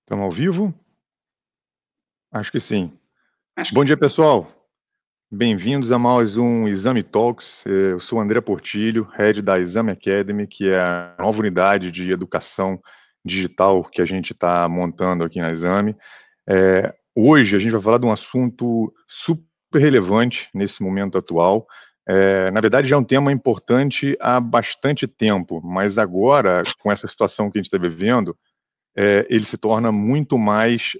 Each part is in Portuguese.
Estamos ao vivo? Acho que sim. Acho que Bom dia, sim. pessoal. Bem-vindos a mais um Exame Talks. Eu sou o André Portilho, head da Exame Academy, que é a nova unidade de educação digital que a gente está montando aqui na Exame. Hoje a gente vai falar de um assunto super relevante nesse momento atual. Na verdade, já é um tema importante há bastante tempo, mas agora, com essa situação que a gente está vivendo, ele se torna muito mais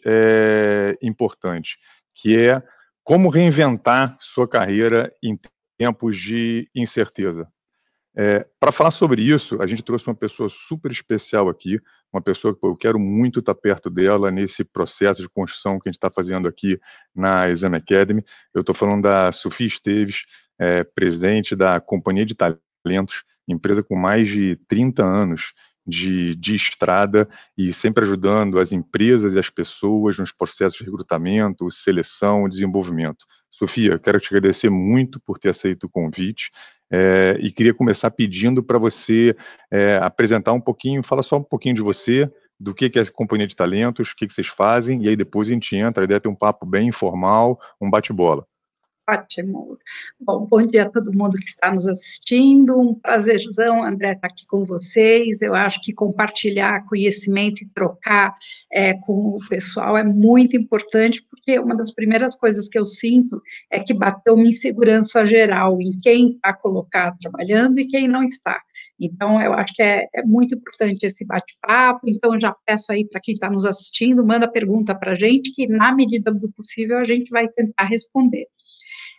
importante, que é como reinventar sua carreira em tempos de incerteza. Para falar sobre isso, a gente trouxe uma pessoa super especial aqui, uma pessoa que eu quero muito estar perto dela nesse processo de construção que a gente está fazendo aqui na Exame Academy. Eu estou falando da Sofia Esteves, presidente da Companhia de Talentos, empresa com mais de 30 anos de estrada e sempre ajudando as empresas e as pessoas nos processos de recrutamento, seleção e desenvolvimento. Sofia, eu quero te agradecer muito por ter aceito o convite. E queria começar pedindo para você apresentar um pouquinho, fala só um pouquinho de você, do que é a Companhia de Talentos, o que vocês fazem, e aí depois a gente entra, a ideia é ter um papo bem informal, um bate-bola. Ótimo. Bom dia a todo mundo que está nos assistindo. Um prazerzão, André, estar aqui com vocês. Eu acho que compartilhar conhecimento e trocar com o pessoal é muito importante, porque uma das primeiras coisas que eu sinto é que bateu uma insegurança geral em quem está colocado trabalhando e quem não está. Então, eu acho que é muito importante esse bate-papo. Então, já peço aí para quem está nos assistindo, manda pergunta para a gente, que na medida do possível a gente vai tentar responder.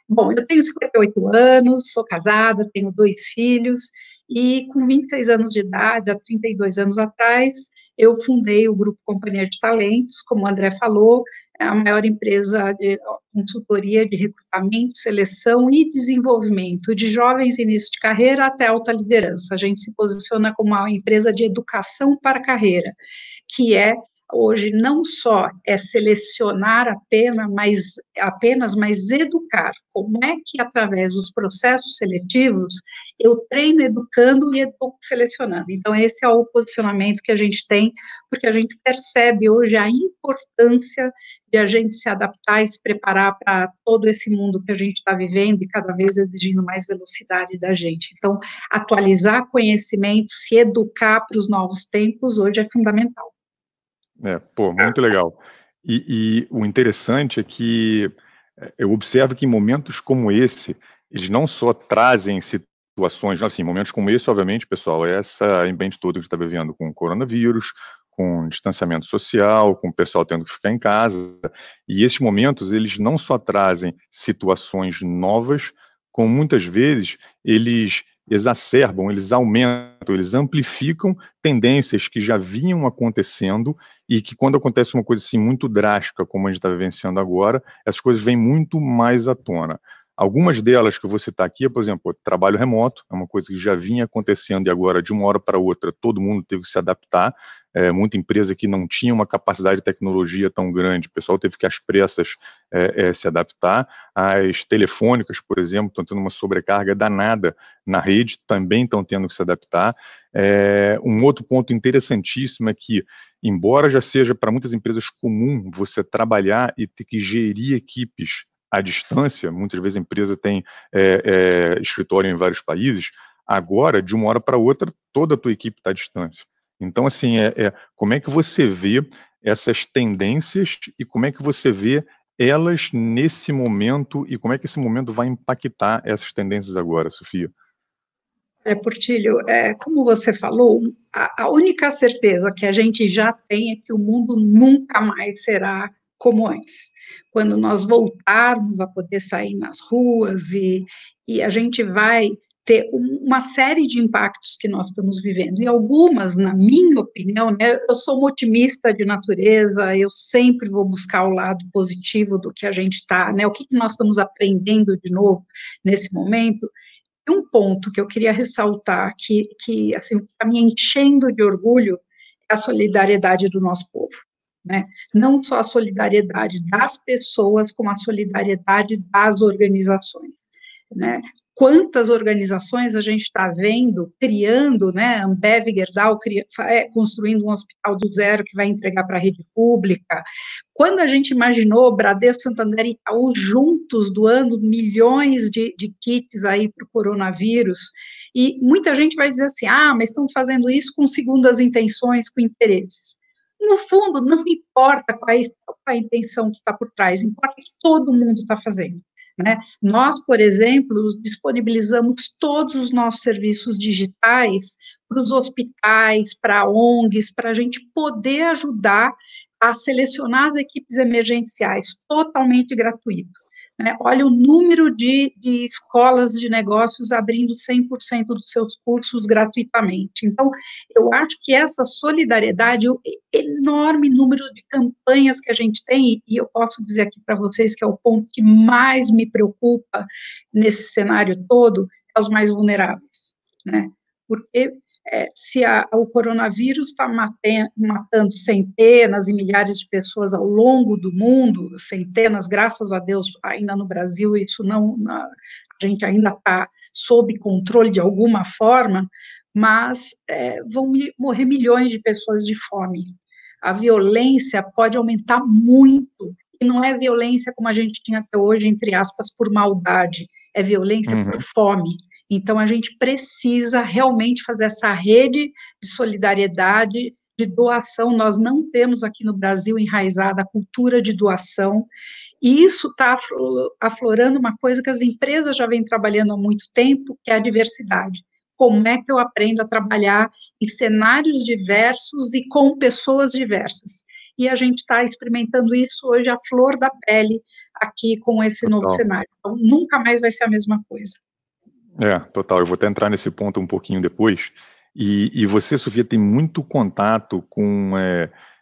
Bom, eu tenho 58 anos, sou casada, tenho 2 filhos, e com 26 anos de idade, há 32 anos atrás, eu fundei o Grupo Companhia de Talentos, como o André falou, é a maior empresa de consultoria de recrutamento, seleção e desenvolvimento de jovens início de carreira até alta liderança. A gente se posiciona como uma empresa de educação para a carreira, que é hoje não só é selecionar apenas, mas educar. Como é que, através dos processos seletivos, eu treino educando e educo selecionando? Então, esse é o posicionamento que a gente tem, porque a gente percebe hoje a importância de a gente se adaptar e se preparar para todo esse mundo que a gente está vivendo e cada vez exigindo mais velocidade da gente. Então, atualizar conhecimento, se educar para os novos tempos, hoje é fundamental. Muito legal. E o interessante é que eu observo que em momentos como esse, eles não só trazem situações, assim, momentos como esse, obviamente, pessoal, essa ambiente todo que a gente está vivendo com o coronavírus, com distanciamento social, com o pessoal tendo que ficar em casa, e esses momentos, eles não só trazem situações novas, como muitas vezes eles exacerbam, eles aumentam, eles amplificam tendências que já vinham acontecendo e que quando acontece uma coisa assim muito drástica, como a gente está vivenciando agora, essas coisas vêm muito mais à tona. Algumas delas que eu vou citar aqui, por exemplo, o trabalho remoto, é uma coisa que já vinha acontecendo e agora, de uma hora para outra, todo mundo teve que se adaptar. Muita empresa que não tinha uma capacidade de tecnologia tão grande, o pessoal teve que, às pressas, se adaptar. As telefônicas, por exemplo, estão tendo uma sobrecarga danada na rede, também estão tendo que se adaptar. Um outro ponto interessantíssimo é que, embora já seja para muitas empresas comum você trabalhar e ter que gerir equipes à distância, muitas vezes a empresa tem escritório em vários países, agora, de uma hora para outra, toda a tua equipe está à distância. Então, assim, como é que você vê essas tendências e como é que você vê elas nesse momento e como é que esse momento vai impactar essas tendências agora, Sofia? Portilho, como você falou, a única certeza que a gente já tem é que o mundo nunca mais será como antes. Quando nós voltarmos a poder sair nas ruas e a gente vai ter uma série de impactos que nós estamos vivendo, e algumas, na minha opinião, né, eu sou uma otimista de natureza, eu sempre vou buscar o lado positivo do que a gente está, né, o que nós estamos aprendendo de novo nesse momento. E um ponto que eu queria ressaltar, que assim, está me enchendo de orgulho, é a solidariedade do nosso povo, né? Não só a solidariedade das pessoas, como a solidariedade das organizações. né? Quantas organizações a gente está vendo, criando, né? Ambev, Gerdau, construindo um hospital do zero que vai entregar para a rede pública. Quando a gente imaginou Bradesco, Santander e Itaú juntos doando milhões de kits aí para o coronavírus, e muita gente vai dizer assim, mas estão fazendo isso com segundas intenções, com interesses. No fundo, não importa qual é a intenção que está por trás, importa que todo mundo está fazendo. Né? Nós, por exemplo, disponibilizamos todos os nossos serviços digitais para os hospitais, para ONGs, para a gente poder ajudar a selecionar as equipes emergenciais, totalmente gratuito. Né? Olha o número de escolas de negócios abrindo 100% dos seus cursos gratuitamente. Então, eu acho que essa solidariedade, o enorme número de campanhas que a gente tem, e eu posso dizer aqui para vocês que é o ponto que mais me preocupa nesse cenário todo, é os mais vulneráveis, né? Porque se o coronavírus está matando centenas e milhares de pessoas ao longo do mundo, centenas, graças a Deus, ainda no Brasil, isso não, a gente ainda está sob controle de alguma forma, mas vão morrer milhões de pessoas de fome. A violência pode aumentar muito, e não é violência como a gente tinha até hoje, entre aspas, por maldade, é violência por fome. Então, a gente precisa realmente fazer essa rede de solidariedade, de doação. Nós não temos aqui no Brasil enraizada a cultura de doação, e isso está aflorando uma coisa que as empresas já vêm trabalhando há muito tempo, que é a diversidade. Como é que eu aprendo a trabalhar em cenários diversos e com pessoas diversas? E a gente está experimentando isso hoje à flor da pele, aqui com esse novo cenário. Então, nunca mais vai ser a mesma coisa. Total. Eu vou até entrar nesse ponto um pouquinho depois. E você, Sofia, tem muito contato com,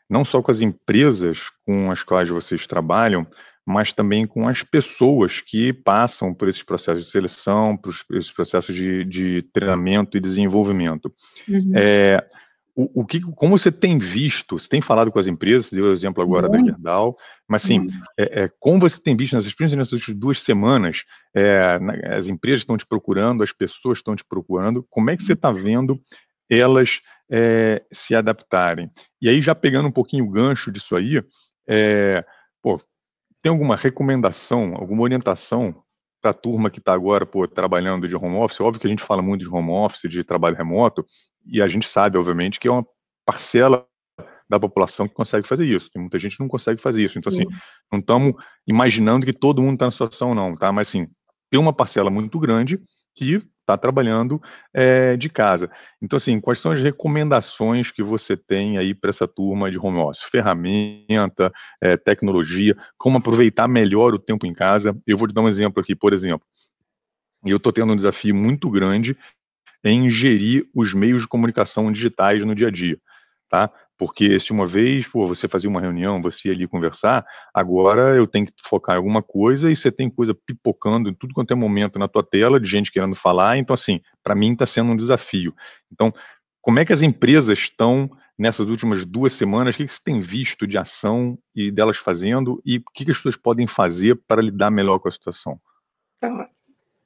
não só com as empresas com as quais vocês trabalham, mas também com as pessoas que passam por esses processos de seleção, por esses processos de treinamento e desenvolvimento. Como você tem visto, você tem falado com as empresas, você deu o exemplo agora da Gerdau, mas assim, como você tem visto principalmente nessas últimas 2 semanas, as empresas estão te procurando, as pessoas estão te procurando, como é que você está vendo elas se adaptarem? E aí, já pegando um pouquinho o gancho disso aí, tem alguma recomendação, alguma orientação para a turma que está agora trabalhando de home office? Óbvio que a gente fala muito de home office, de trabalho remoto, e a gente sabe, obviamente, que é uma parcela da população que consegue fazer isso. Tem muita gente que não consegue fazer isso. Então, assim, não estamos imaginando que todo mundo está na situação, não, tá? Mas, assim, tem uma parcela muito grande que está trabalhando de casa. Então, assim, quais são as recomendações que você tem aí para essa turma de home office? Ferramenta, tecnologia, como aproveitar melhor o tempo em casa? Eu vou te dar um exemplo aqui, por exemplo. Eu estou tendo um desafio muito grande em gerir os meios de comunicação digitais no dia a dia, tá? Porque se uma vez, você fazia uma reunião, você ia ali conversar, agora eu tenho que focar em alguma coisa e você tem coisa pipocando em tudo quanto é momento na tua tela, de gente querendo falar, então assim, para mim está sendo um desafio. Então, como é que as empresas estão nessas últimas 2 semanas, o que você tem visto de ação e delas fazendo, e o que as pessoas podem fazer para lidar melhor com a situação? Tá.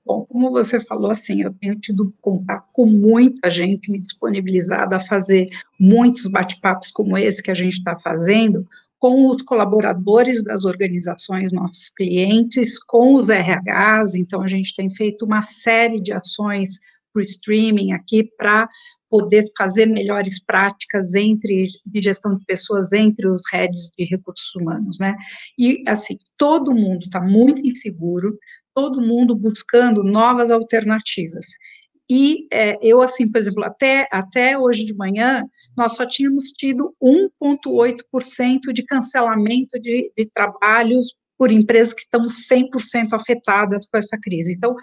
Bom, como você falou, assim, eu tenho tido contato com muita gente me disponibilizada a fazer muitos bate-papos como esse que a gente está fazendo, com os colaboradores das organizações, nossos clientes, com os RHs, então a gente tem feito uma série de ações para o streaming aqui para poder fazer melhores práticas de gestão de pessoas entre os heads de recursos humanos, né? E, assim, todo mundo está muito inseguro, todo mundo buscando novas alternativas. E eu, assim, por exemplo, até hoje de manhã, nós só tínhamos tido 1,8% de cancelamento de trabalhos por empresas que estão 100% afetadas com essa crise. Então,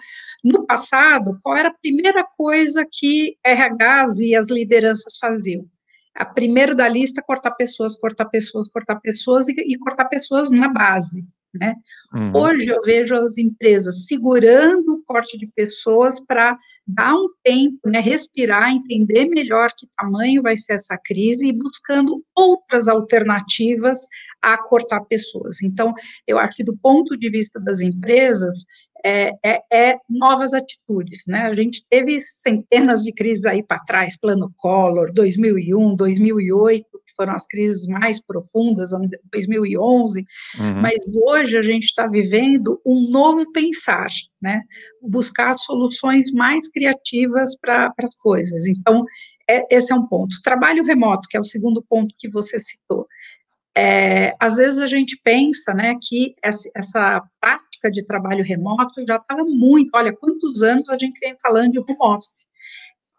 no passado, qual era a primeira coisa que RHs e as lideranças faziam? A primeiro da lista, cortar pessoas e cortar pessoas na base, né? Hoje eu vejo as empresas segurando o corte de pessoas para dar um tempo, né, respirar, entender melhor que tamanho vai ser essa crise e buscando outras alternativas a cortar pessoas. Então, eu acho que do ponto de vista das empresas, novas atitudes, né? A gente teve centenas de crises aí para trás, Plano Collor, 2001, 2008, que foram as crises mais profundas, 2011, mas hoje a gente está vivendo um novo pensar, né? Buscar soluções mais criativas para as coisas. Então, esse é um ponto. Trabalho remoto, que é o segundo ponto que você citou. Às vezes a gente pensa, né, que essa prática de trabalho remoto já estava muito, olha, quantos anos a gente vem falando de home office,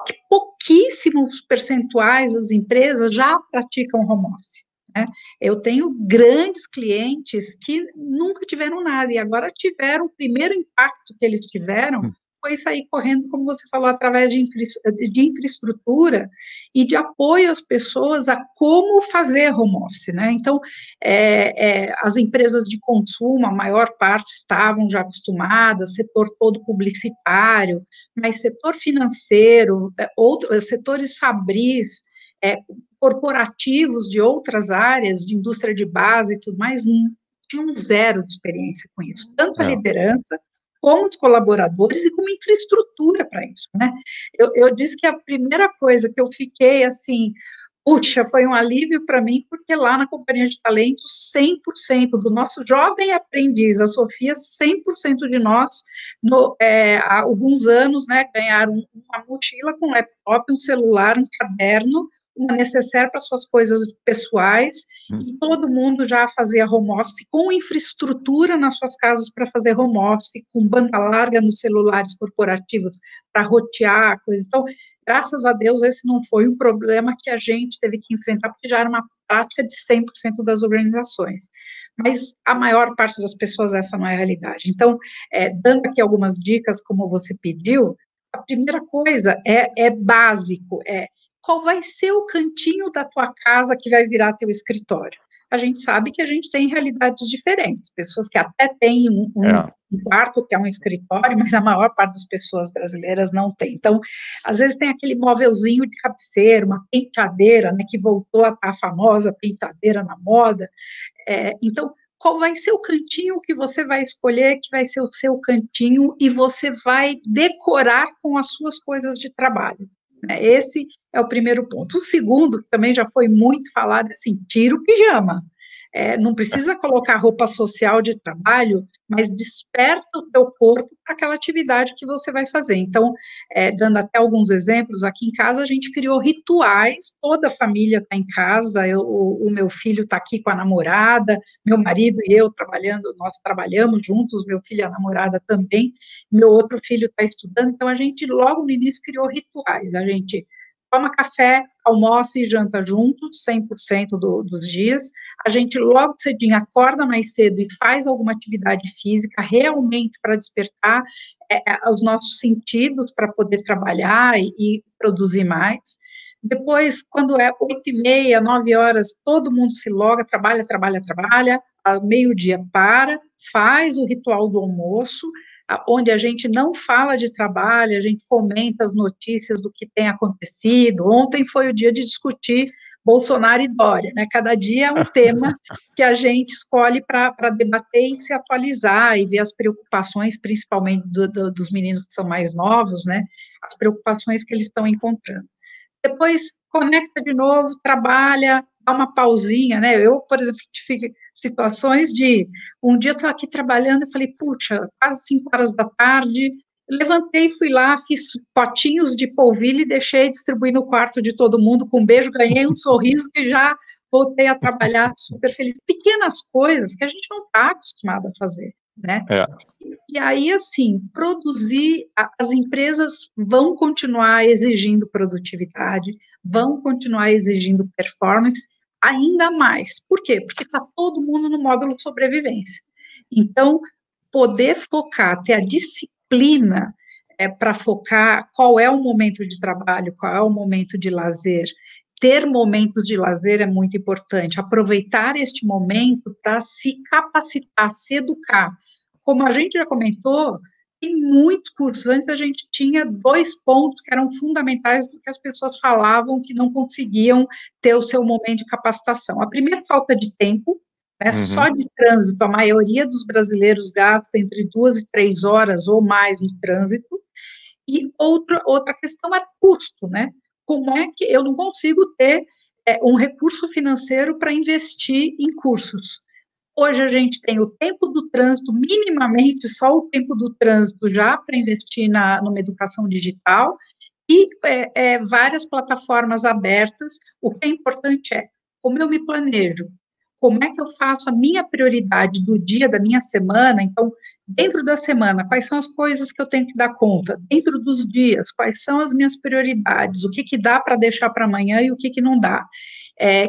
que pouquíssimos percentuais das empresas já praticam home office, né? Eu tenho grandes clientes que nunca tiveram nada, e agora tiveram, o primeiro impacto que eles tiveram foi sair correndo, como você falou, através de infraestrutura e de apoio às pessoas a como fazer home office, né? Então, as empresas de consumo, a maior parte estavam já acostumadas, setor todo publicitário, mas setor financeiro, outros setores fabris, corporativos de outras áreas, de indústria de base e tudo mais, tinham zero de experiência com isso, tanto a liderança, como os colaboradores e como infraestrutura para isso, né? Eu disse que a primeira coisa que eu fiquei, assim, puxa, foi um alívio para mim, porque lá na Companhia de Talentos, 100% do nosso jovem aprendiz, a Sofia, 100% de nós, há alguns anos, né, ganharam uma mochila com laptop, um celular, um caderno, uma necessaire para suas coisas pessoais, e todo mundo já fazia home office, com infraestrutura nas suas casas para fazer home office, com banda larga nos celulares corporativos para rotear coisa. Então, graças a Deus, esse não foi um problema que a gente teve que enfrentar, porque já era uma prática de 100% das organizações. Mas a maior parte das pessoas, essa não é a realidade. Então, dando aqui algumas dicas, como você pediu, a primeira coisa é básico, qual vai ser o cantinho da tua casa que vai virar teu escritório? A gente sabe que a gente tem realidades diferentes, pessoas que até têm um quarto que é um escritório, mas a maior parte das pessoas brasileiras não tem. Então, às vezes tem aquele móvelzinho de cabeceira, uma penteadeira, né, que voltou a estar a famosa penteadeira na moda. Então, qual vai ser o cantinho que você vai escolher, que vai ser o seu cantinho, e você vai decorar com as suas coisas de trabalho? Esse é o primeiro ponto. O segundo, que também já foi muito falado, é assim, tira o pijama. Não precisa colocar roupa social de trabalho, mas desperta o teu corpo para aquela atividade que você vai fazer. Então, dando até alguns exemplos, aqui em casa a gente criou rituais, toda a família está em casa, o meu filho está aqui com a namorada, meu marido e eu trabalhando, nós trabalhamos juntos, meu filho e a namorada também, meu outro filho está estudando, então a gente logo no início criou rituais, a gente toma café, almoça e janta juntos, 100% dos dias, a gente logo cedinho acorda mais cedo e faz alguma atividade física, realmente para despertar os nossos sentidos para poder trabalhar e produzir mais. Depois, quando é 8h30, 9 horas, todo mundo se loga, trabalha, ao meio-dia faz o ritual do almoço, onde a gente não fala de trabalho, a gente comenta as notícias do que tem acontecido. Ontem foi o dia de discutir Bolsonaro e Dória, né? Cada dia é um tema que a gente escolhe para debater e se atualizar e ver as preocupações, principalmente dos meninos que são mais novos, né? As preocupações que eles estão encontrando. Depois conecta de novo, trabalha, dá uma pausinha, né? Eu, por exemplo, tive situações de um dia eu estou aqui trabalhando e falei, puxa, quase 5 horas da tarde, levantei, fui lá, fiz potinhos de polvilho e deixei distribuir no quarto de todo mundo com um beijo, ganhei um sorriso e já voltei a trabalhar super feliz. Pequenas coisas que a gente não está acostumado a fazer, né? E aí, assim, as empresas vão continuar exigindo produtividade, vão continuar exigindo performance ainda mais. Por quê? Porque está todo mundo no módulo de sobrevivência. Então, poder focar, ter a disciplina para focar qual é o momento de trabalho, qual é o momento de lazer. Ter momentos de lazer é muito importante. Aproveitar este momento para se capacitar, se educar. Como a gente já comentou, tem muitos cursos. Antes a gente tinha 2 pontos que eram fundamentais do que as pessoas falavam que não conseguiam ter o seu momento de capacitação. A primeira, falta de tempo, né? Só de trânsito, a maioria dos brasileiros gasta entre 2 e 3 horas ou mais no trânsito. E outra questão é custo, né? Como é que eu não consigo ter um recurso financeiro para investir em cursos? Hoje a gente tem o tempo do trânsito, minimamente só o tempo do trânsito já para investir numa educação digital, e várias plataformas abertas. O que é importante é como eu me planejo, como é que eu faço a minha prioridade do dia, da minha semana. Então, dentro da semana, quais são as coisas que eu tenho que dar conta? Dentro dos dias, quais são as minhas prioridades? O que dá para deixar para amanhã e o que não dá?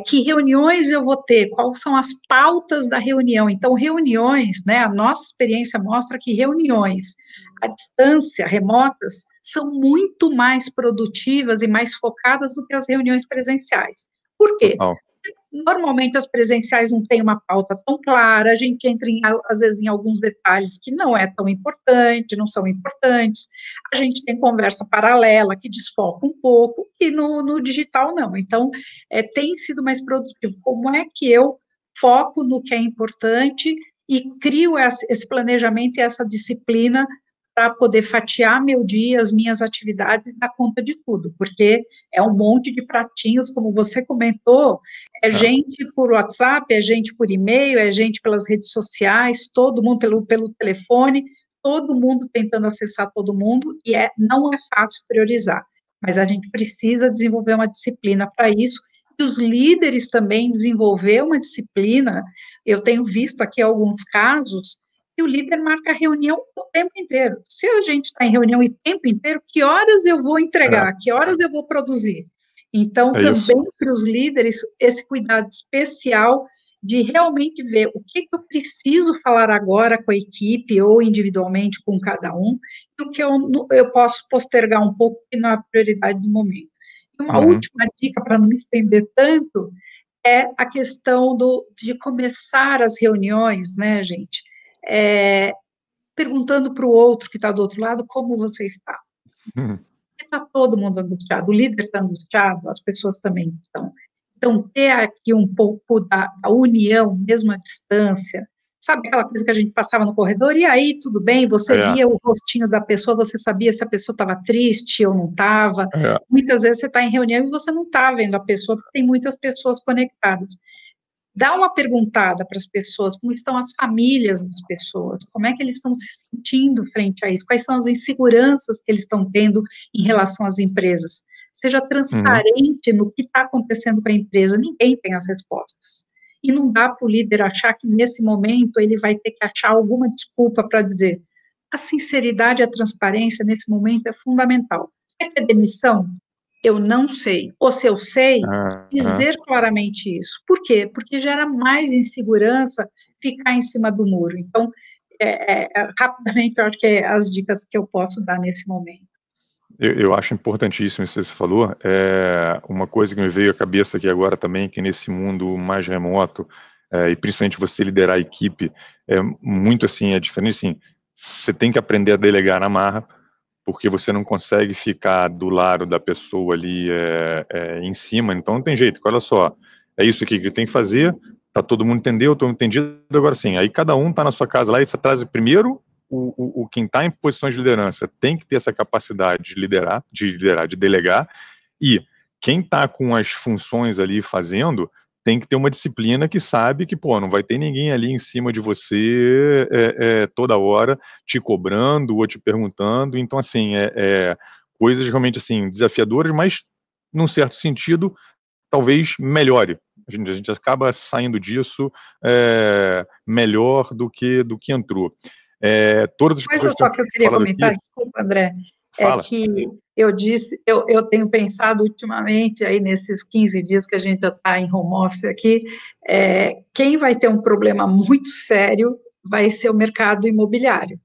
Que reuniões eu vou ter? Quais são as pautas da reunião? Então, reuniões, né, a nossa experiência mostra que reuniões à distância, remotas, são muito mais produtivas e mais focadas do que as reuniões presenciais. Por quê? Total. Normalmente as presenciais não têm uma pauta tão clara, a gente entra, às vezes, em alguns detalhes que não é tão importante, não são importantes, a gente tem conversa paralela que desfoca um pouco, e no digital não. Então, tem sido mais produtivo. Como é que eu foco no que é importante e crio esse planejamento e essa disciplina para poder fatiar meu dia, as minhas atividades e dar conta de tudo, porque é um monte de pratinhos, como você comentou, gente por WhatsApp, é gente por e-mail, é gente pelas redes sociais, todo mundo pelo telefone, todo mundo tentando acessar todo mundo, e não é fácil priorizar, mas a gente precisa desenvolver uma disciplina para isso, e os líderes também desenvolver uma disciplina. Eu tenho visto aqui alguns casos que o líder marca reunião o tempo inteiro. Se a gente está em reunião o tempo inteiro, que horas eu vou entregar, que horas eu vou produzir? Então, também para os líderes, esse cuidado especial de realmente ver o que eu preciso falar agora com a equipe ou individualmente com cada um, e o que eu posso postergar um pouco, que não é a prioridade do momento. E uma última dica, para não me estender tanto, é a questão de começar as reuniões, né, gente? Perguntando para o outro que está do outro lado como você está. Está todo mundo angustiado, o líder está angustiado, as pessoas também estão. Então, ter aqui um pouco da união, mesmo à distância, sabe aquela coisa que a gente passava no corredor, e aí, tudo bem, você via o rostinho da pessoa, você sabia se a pessoa estava triste ou não estava. Muitas vezes você está em reunião e você não está vendo a pessoa, porque tem muitas pessoas conectadas. Dá uma perguntada para as pessoas, como estão as famílias das pessoas, como é que eles estão se sentindo frente a isso, quais são as inseguranças que eles estão tendo em relação às empresas. Seja transparente no que está acontecendo com a empresa, ninguém tem as respostas. E não dá para o líder achar que, nesse momento, ele vai ter que achar alguma desculpa para dizer. A sinceridade e a transparência, nesse momento, é fundamental. Quer ter demissão? Eu não sei. Ou se eu sei, dizer claramente isso. Por quê? Porque gera mais insegurança ficar em cima do muro. Então, rapidamente, eu acho que é as dicas que eu posso dar nesse momento. Eu acho importantíssimo isso que você falou. Uma coisa que me veio à cabeça aqui agora também, que nesse mundo mais remoto, e principalmente você liderar a equipe, é muito assim, é diferente assim, você tem que aprender a delegar na marra, porque você não consegue ficar do lado da pessoa ali em cima, então não tem jeito, olha só, é isso aqui que tem que fazer, tá todo mundo entendeu, estou entendido, agora sim, aí cada um tá na sua casa lá e você traz primeiro quem está em posições de liderança tem que ter essa capacidade de liderar, de delegar, e quem está com as funções ali fazendo tem que ter uma disciplina que sabe que, não vai ter ninguém ali em cima de você toda hora te cobrando ou te perguntando. Então, assim, coisas realmente, assim, desafiadoras, mas, num certo sentido, talvez melhore. A gente acaba saindo disso melhor do que entrou. Todas as coisa só que eu queria comentar, aqui, desculpa, André, fala. Que eu tenho pensado ultimamente, aí nesses 15 dias que a gente já está em home office aqui, quem vai ter um problema muito sério vai ser o mercado imobiliário,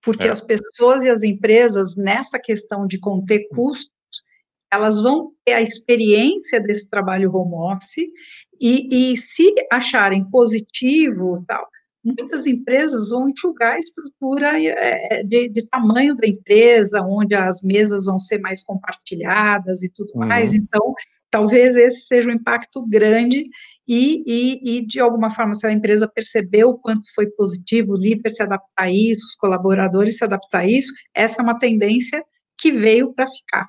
porque as pessoas e as empresas, nessa questão de conter custos, elas vão ter a experiência desse trabalho home office, e se acharem positivo, tal, muitas empresas vão enxugar a estrutura de tamanho da empresa, onde as mesas vão ser mais compartilhadas e tudo mais. Então, talvez esse seja um impacto grande e, de alguma forma, se a empresa percebeu o quanto foi positivo, o líder se adaptar a isso, os colaboradores se adaptar a isso, essa é uma tendência que veio para ficar.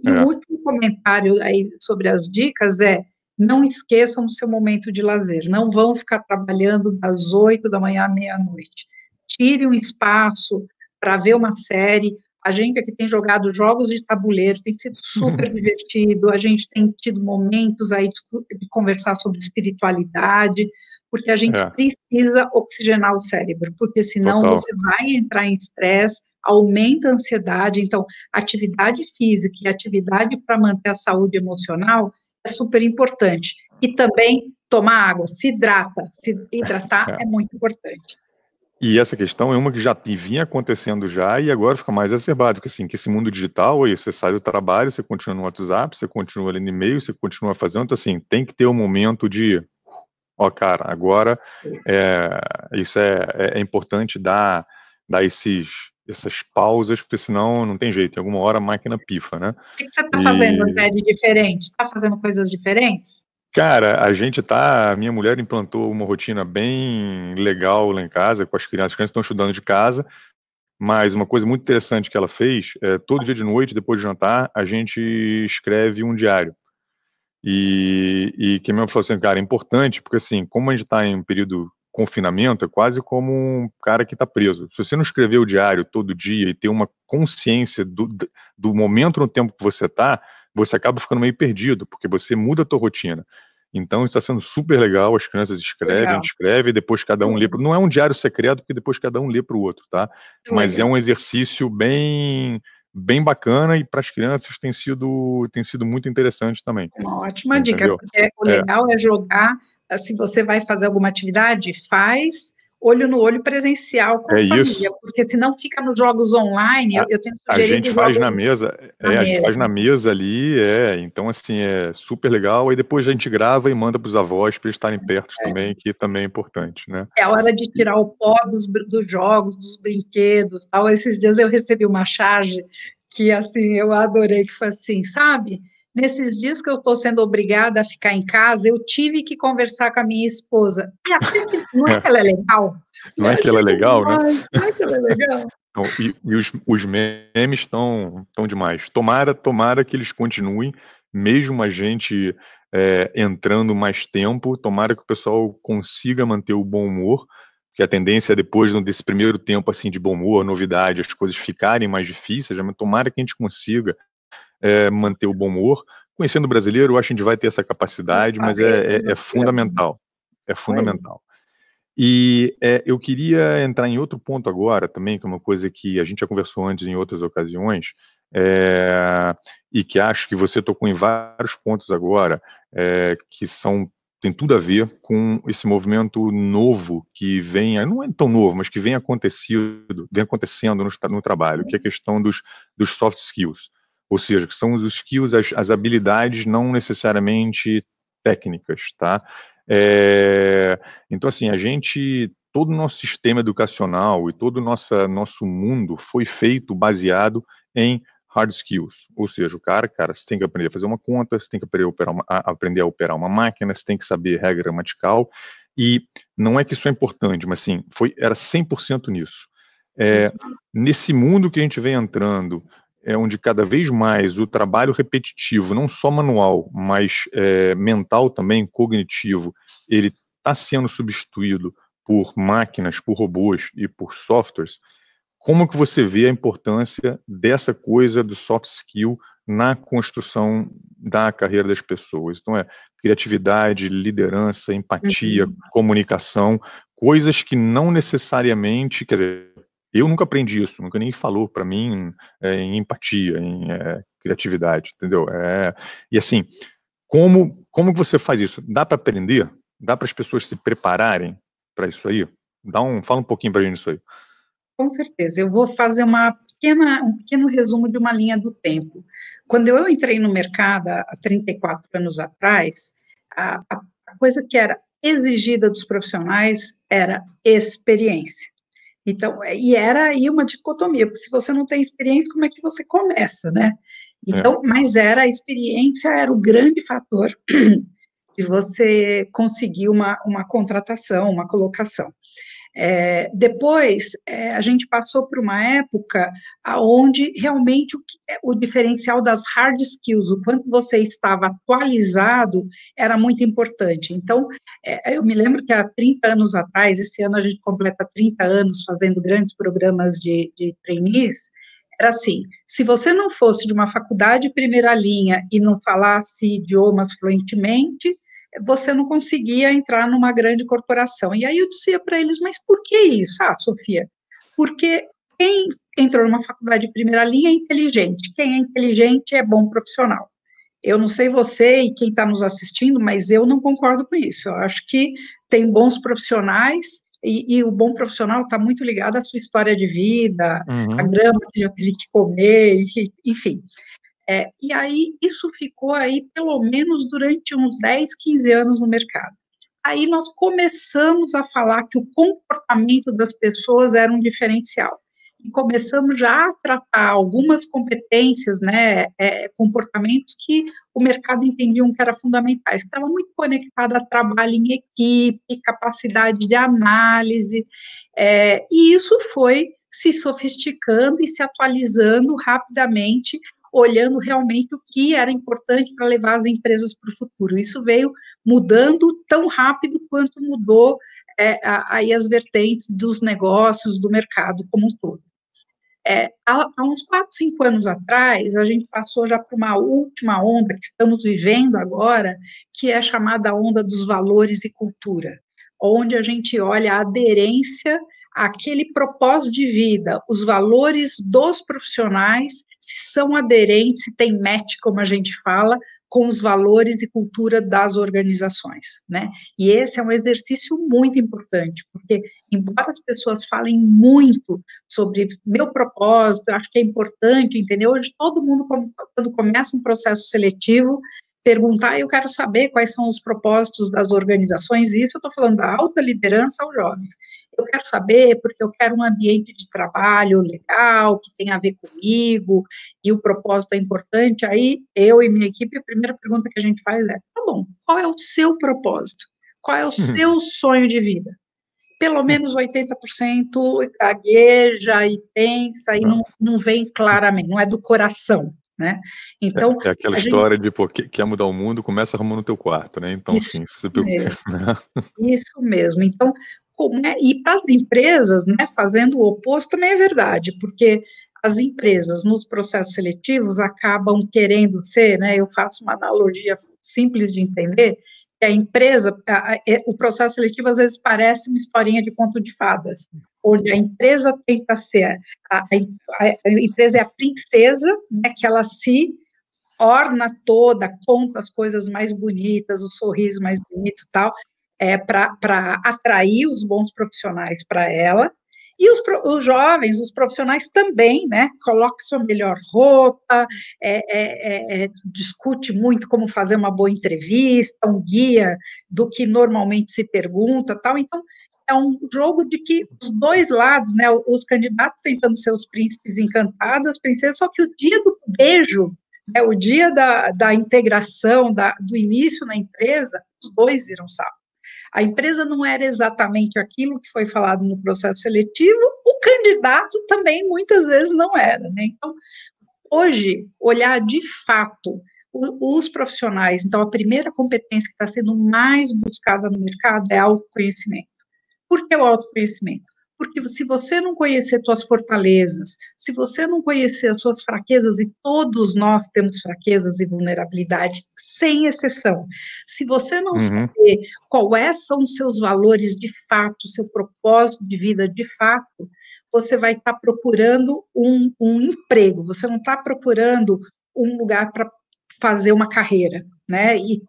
E o último comentário aí sobre as dicas é: não esqueçam do seu momento de lazer, não vão ficar trabalhando das 8 da manhã à meia-noite. Tire um espaço para ver uma série. A gente aqui tem jogado jogos de tabuleiro, tem sido super divertido, a gente tem tido momentos aí de conversar sobre espiritualidade, porque a gente precisa oxigenar o cérebro, porque senão você vai entrar em estresse, aumenta a ansiedade. Então, atividade física e atividade para manter a saúde emocional é super importante. E também tomar água, se hidratar é muito importante. E essa questão é uma que já vinha acontecendo já e agora fica mais exacerbado, que assim, que esse mundo digital, aí você sai do trabalho, você continua no WhatsApp, você continua ali no e-mail, você continua fazendo, então assim, tem que ter um momento de, cara, agora isso é importante dar essas pausas, porque senão não tem jeito, em alguma hora a máquina pifa, né? O que você está fazendo, André, de diferente? Está fazendo coisas diferentes? Cara, minha mulher implantou uma rotina bem legal lá em casa, com as crianças estão estudando de casa, mas uma coisa muito interessante que ela fez, todo dia de noite, depois de jantar, a gente escreve um diário. E que mesmo falou assim, cara, é importante, porque assim, como a gente está em um período confinamento, é quase como um cara que está preso. Se você não escrever o diário todo dia e ter uma consciência do momento no tempo que você está, você acaba ficando meio perdido, porque você muda a tua rotina. Então, isso está sendo super legal, as crianças escrevem, a gente escreve, depois cada um lê. Não é um diário secreto, porque depois cada um lê para o outro, tá? Mas é um exercício bem bacana e para as crianças tem sido muito interessante também. Uma ótima dica, porque o legal é jogar, se você vai fazer alguma atividade, faz olho no olho presencial com a família, porque senão fica nos jogos online, eu tenho sugerido... A gente faz na mesa, a gente faz na mesa ali, então assim, é super legal, aí depois a gente grava e manda para os avós para eles estarem perto também, que também é importante, né? É a hora de tirar o pó dos jogos, dos brinquedos, tal. Esses dias eu recebi uma charge que, assim, eu adorei, que foi assim, sabe? Nesses dias que eu estou sendo obrigada a ficar em casa, eu tive que conversar com a minha esposa. E até que, não é que ela é legal? Não é que ela é legal, né? Não é que ela é legal? E os memes estão demais. Tomara que eles continuem, mesmo a gente entrando mais tempo, tomara que o pessoal consiga manter o bom humor, porque a tendência é depois desse primeiro tempo assim de bom humor, novidade, as coisas ficarem mais difíceis, mas tomara que a gente consiga manter o bom humor. Conhecendo o brasileiro, eu acho que a gente vai ter essa capacidade, mas é fundamental. É fundamental. E eu queria entrar em outro ponto agora também, que é uma coisa que a gente já conversou antes em outras ocasiões, e que acho que você tocou em vários pontos agora, que tem tudo a ver com esse movimento novo que não é tão novo, mas que vem acontecendo no trabalho, que é a questão dos soft skills, ou seja, que são os skills, as habilidades não necessariamente técnicas, tá? Então, assim, todo o nosso sistema educacional e todo o nosso mundo foi feito baseado em hard skills, ou seja, você tem que aprender a fazer uma conta, você tem que aprender a operar uma máquina, você tem que saber regra gramatical, e não é que isso é importante, mas assim, era 100% nisso. Nesse mundo que a gente vem entrando, onde cada vez mais o trabalho repetitivo, não só manual, mas mental também, cognitivo, ele está sendo substituído por máquinas, por robôs e por softwares. Como que você vê a importância dessa coisa do soft skill na construção da carreira das pessoas? Então, criatividade, liderança, empatia, comunicação, coisas que não necessariamente, quer dizer, eu nunca aprendi isso, nunca ninguém falou para mim em empatia, em criatividade, entendeu? E assim, como que você faz isso? Dá para aprender? Dá para as pessoas se prepararem para isso aí? Fala um pouquinho para a gente disso aí. Com certeza, eu vou fazer um pequeno resumo de uma linha do tempo. Quando eu entrei no mercado há 34 anos atrás, a coisa que era exigida dos profissionais era experiência. Então, e era aí uma dicotomia, porque se você não tem experiência, como é que você começa, né? Então, mas a experiência era o grande fator de você conseguir uma contratação, uma colocação. Depois, a gente passou por uma época onde realmente o diferencial das hard skills, o quanto você estava atualizado, era muito importante. Então, eu me lembro que há 30 anos atrás, esse ano a gente completa 30 anos fazendo grandes programas de trainees, era assim, se você não fosse de uma faculdade primeira linha e não falasse idiomas fluentemente, você não conseguia entrar numa grande corporação. E aí eu dizia para eles, mas por que isso? Ah, Sofia, porque quem entrou numa faculdade de primeira linha é inteligente, quem é inteligente é bom profissional. Eu não sei você e quem está nos assistindo, mas eu não concordo com isso. Eu acho que tem bons profissionais e o bom profissional está muito ligado à sua história de vida, a grama que já teve que comer, enfim. E aí, isso ficou aí pelo menos durante uns 10, 15 anos no mercado. Aí nós começamos a falar que o comportamento das pessoas era um diferencial. E começamos já a tratar algumas competências, né, comportamentos que o mercado entendia que eram fundamentais, que estava muito conectado a trabalho em equipe, capacidade de análise, e isso foi se sofisticando e se atualizando rapidamente, olhando realmente o que era importante para levar as empresas para o futuro. Isso veio mudando tão rápido quanto mudou aí as vertentes dos negócios, do mercado como um todo. Há uns 4, 5 anos atrás, a gente passou já por uma última onda que estamos vivendo agora, que é a chamada onda dos valores e cultura, onde a gente olha a aderência àquele propósito de vida, os valores dos profissionais, se são aderentes, se tem match, como a gente fala, com os valores e cultura das organizações, né? E esse é um exercício muito importante, porque, embora as pessoas falem muito sobre meu propósito, eu acho que é importante, entendeu? Hoje todo mundo, quando começa um processo seletivo, perguntar, eu quero saber quais são os propósitos das organizações, e isso eu estou falando da alta liderança aos jovens. Eu quero saber porque eu quero um ambiente de trabalho legal, que tenha a ver comigo, e o propósito é importante. Aí, eu e minha equipe, a primeira pergunta que a gente faz é, tá bom, qual é o seu propósito? Qual é o seu sonho de vida? Pelo menos 80% gagueja e pensa e não vem claramente, não é do coração, né? Então, é aquela história de, pô, quer mudar o mundo, começa arrumando o teu quarto, né? Então, isso assim, se mesmo, isso mesmo. Então, e para as empresas, né, fazendo o oposto também é verdade, porque as empresas, nos processos seletivos, acabam querendo ser, né, eu faço uma analogia simples de entender, que a empresa, o processo seletivo às vezes parece uma historinha de conto de fadas, onde a empresa tenta ser, a empresa é a princesa, né, que ela se orna toda, conta as coisas mais bonitas, o sorriso mais bonito e tal, para atrair os bons profissionais para ela, e os jovens, os profissionais também, né, coloca sua melhor roupa, discute muito como fazer uma boa entrevista, um guia do que normalmente se pergunta, tal, então, é um jogo de que os dois lados, né, os candidatos tentando ser os príncipes encantados, as princesas, só que o dia do beijo, o dia da integração, do início na empresa, os dois viram sapo. A empresa não era exatamente aquilo que foi falado no processo seletivo, o candidato também muitas vezes não era, né? Então, hoje, olhar de fato os profissionais, então a primeira competência que está sendo mais buscada no mercado é autoconhecimento. Por que o autoconhecimento? Porque se você não conhecer suas fortalezas, se você não conhecer as suas fraquezas, e todos nós temos fraquezas e vulnerabilidade, sem exceção, se você não saber quais são os seus valores de fato, seu propósito de vida de fato, você vai estar procurando um emprego, você não está procurando um lugar para fazer uma carreira, né, e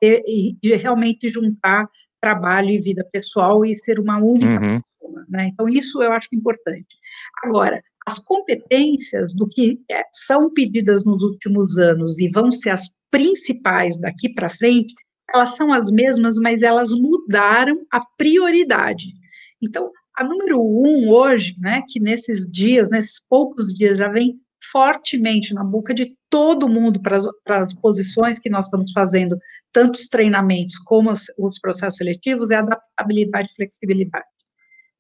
realmente juntar trabalho e vida pessoal e ser uma única pessoa, né? Então, isso eu acho importante. Agora, as competências do que são pedidas nos últimos anos e vão ser as principais daqui para frente, elas são as mesmas, mas elas mudaram a prioridade. Então, a número 1 hoje, né, que nesses dias, nesses poucos dias, já vem fortemente na boca de todo mundo para as posições que nós estamos fazendo, tanto os treinamentos como os processos seletivos, é adaptabilidade e flexibilidade,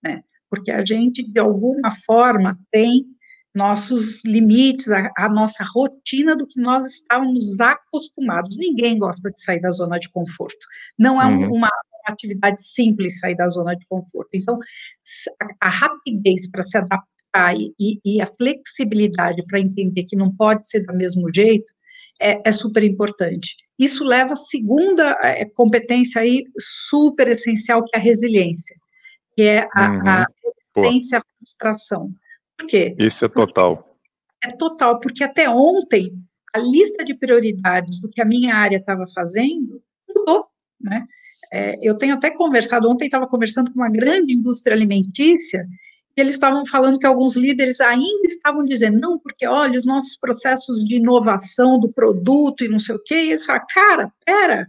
né? Porque a gente, de alguma forma, tem nossos limites, a nossa rotina do que nós estávamos acostumados. Ninguém gosta de sair da zona de conforto. Não é uma atividade simples sair da zona de conforto. Então, a rapidez para se adaptar e a flexibilidade para entender que não pode ser do mesmo jeito é super importante. Isso leva à segunda competência aí super essencial, que é a resiliência, que é a resistência à frustração. Por quê? Isso é total. É total, porque até ontem a lista de prioridades do que a minha área estava fazendo mudou, né? Eu tenho até conversado, ontem estava conversando com uma grande indústria alimentícia, e eles estavam falando que alguns líderes ainda estavam dizendo, não, porque olha, os nossos processos de inovação do produto e não sei o quê, e eles falam, cara, pera,